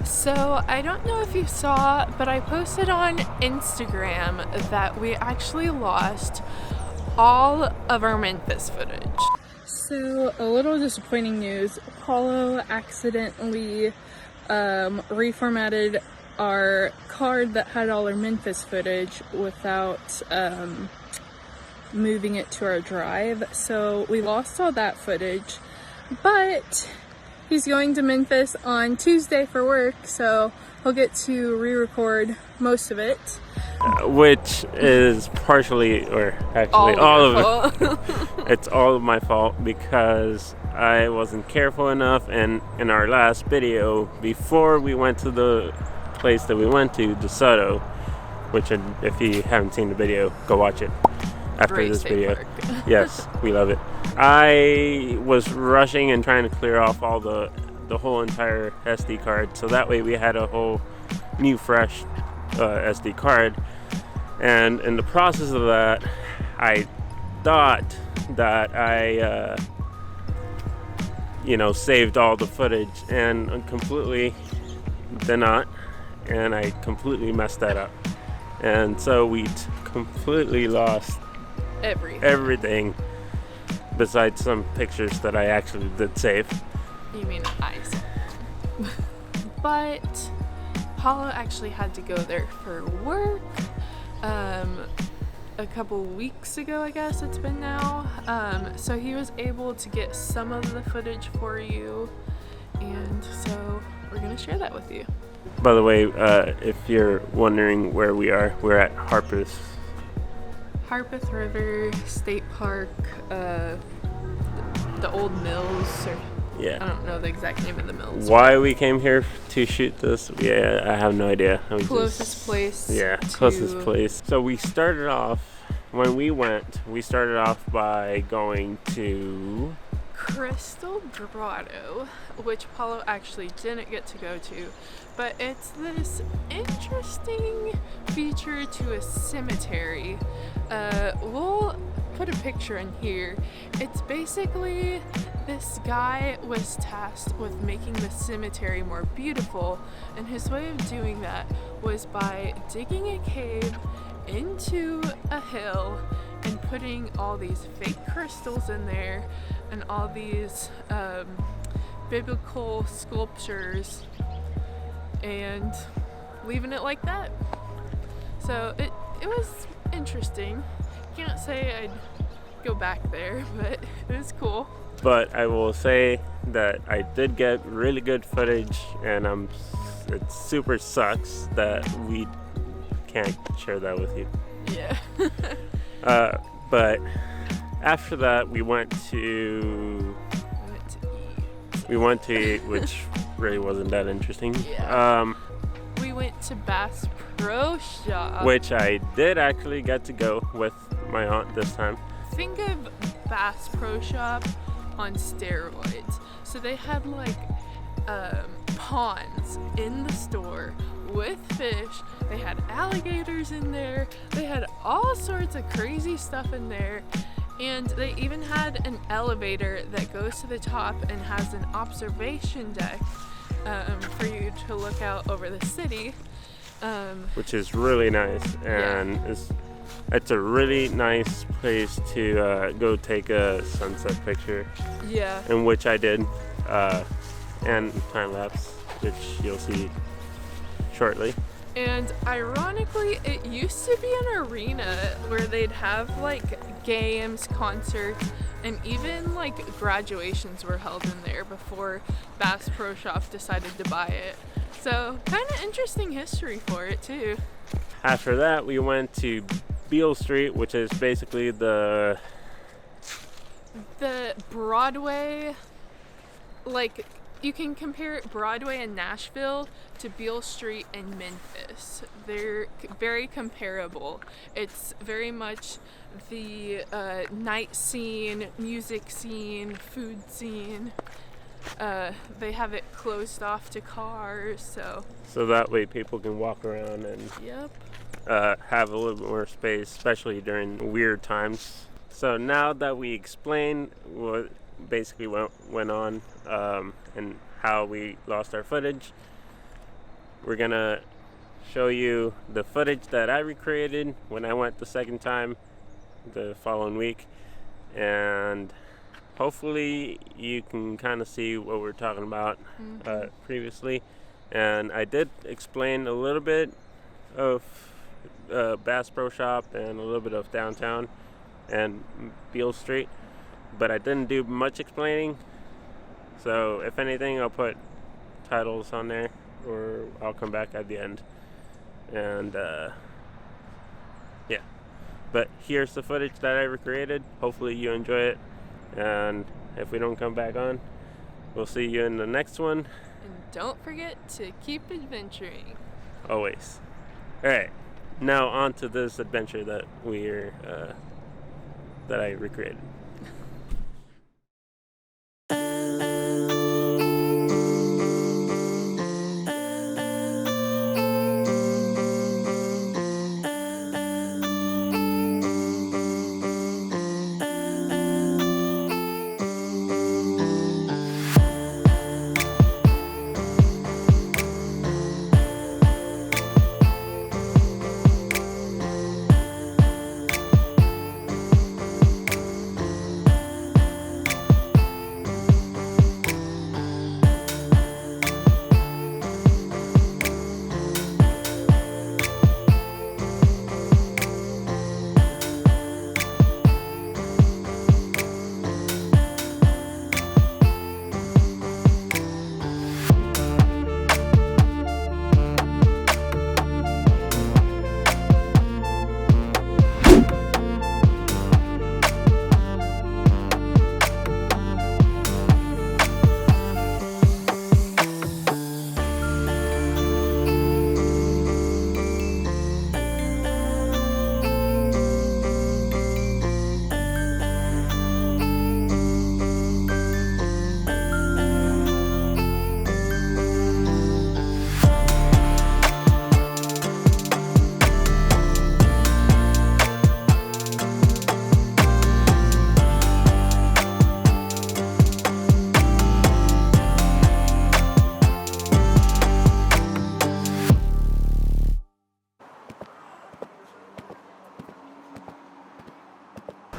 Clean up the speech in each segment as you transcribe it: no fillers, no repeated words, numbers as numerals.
So I don't know if you saw, but I posted on Instagram that we actually lost all of our Memphis footage. So a little disappointing news. Paolo accidentally reformatted our card that had all our Memphis footage without moving it to our drive. So we lost all that footage, but he's going to Memphis on Tuesday for work, so he'll get to re-record most of it. Which is partially, or actually all of it. It's all of my fault because I wasn't careful enough, and in our last video, before we went to the place that we went to, DeSoto, which if you haven't seen the video, go watch it after Great this state video. park. Yes, we love it. I was rushing and trying to clear off all the whole entire SD card, so that way we had a whole new fresh SD card. And in the process of that, I thought that I saved all the footage, and completely did not, and I completely messed that up, and so we completely lost everything besides some pictures that I actually did save. You mean I saw. But Paolo actually had to go there for work a couple weeks ago, I guess it's been now. So he was able to get some of the footage for you, and so we're gonna share that with you. By the way, if you're wondering where we are, we're at Harpeth River State Park, the old mills, or yeah. I don't know the exact name of the mills. Why we came here to shoot this? Yeah, I have no idea. Closest place. Yeah, closest place. So we started off, when we started off by going to Crystal Grotto, which Paolo actually didn't get to go to, but it's this interesting feature to a cemetery. We'll put a picture in here. It's basically, this guy was tasked with making the cemetery more beautiful, and his way of doing that was by digging a cave into a hill and putting all these fake crystals in there and all these biblical sculptures and leaving it like that. So it was interesting. Can't say I'd go back there, but it was cool. But I will say that I did get really good footage, and it super sucks that we can't share that with you. Yeah. But after that, we went to eat, which really wasn't that interesting. Yeah. We went to Bass Pro Shop, which I did actually get to go with my aunt this time. Think of Bass Pro Shop on steroids. So they had like ponds in the store with fish. They had alligators in there. They had all sorts of crazy stuff in there. And they even had an elevator that goes to the top and has an observation deck for you to look out over the city. Which is really nice, and yeah. It's a really nice place to go take a sunset picture. Yeah. In which I did, and time lapse, which you'll see shortly. And ironically, it used to be an arena where they'd have like games, concerts, and even like graduations were held in there before Bass Pro Shop decided to buy it. So kind of interesting history for it too. After that, we went to Beale Street, which is basically the Broadway, like you can compare Broadway in Nashville to Beale Street in Memphis. They're very comparable. It's very much the night scene, music scene, food scene. They have it closed off to cars, so that way people can walk around and yep. Have a little bit more space, especially during weird times. So now that we explained what basically went on and how we lost our footage, we're gonna show you the footage that I recreated when I went the second time the following week, and hopefully you can kind of see what we're talking about previously. And I did explain a little bit of Bass Pro Shop and a little bit of downtown and Beale Street, but I didn't do much explaining. So if anything, I'll put titles on there, or I'll come back at the end. And yeah, but here's the footage that I recreated. Hopefully you enjoy it, and if we don't come back on, we'll see you in the next one. And don't forget to keep adventuring. Always. Alright, now on to this adventure that that I recreated.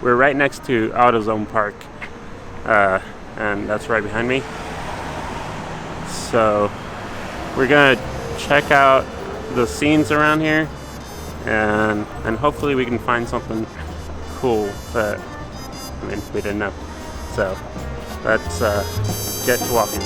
We're right next to AutoZone Park, and that's right behind me. So we're gonna check out the scenes around here, and hopefully we can find something cool that we didn't know. So let's get to walking.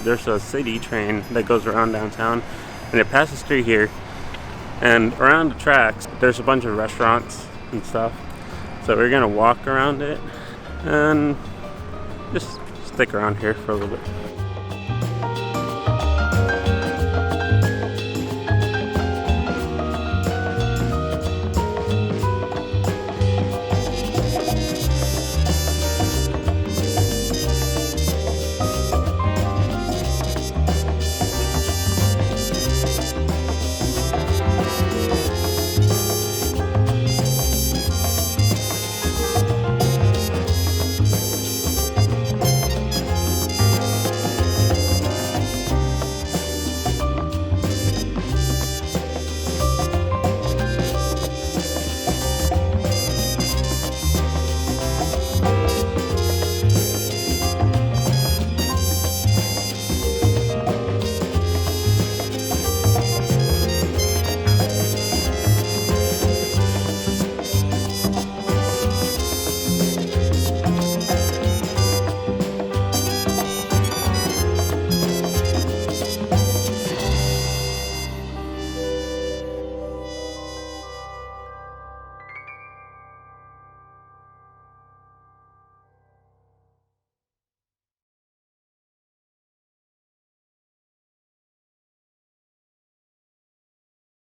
There's a city train that goes around downtown, and it passes through here, and around the tracks there's a bunch of restaurants and stuff. So we're gonna walk around it and just stick around here for a little bit.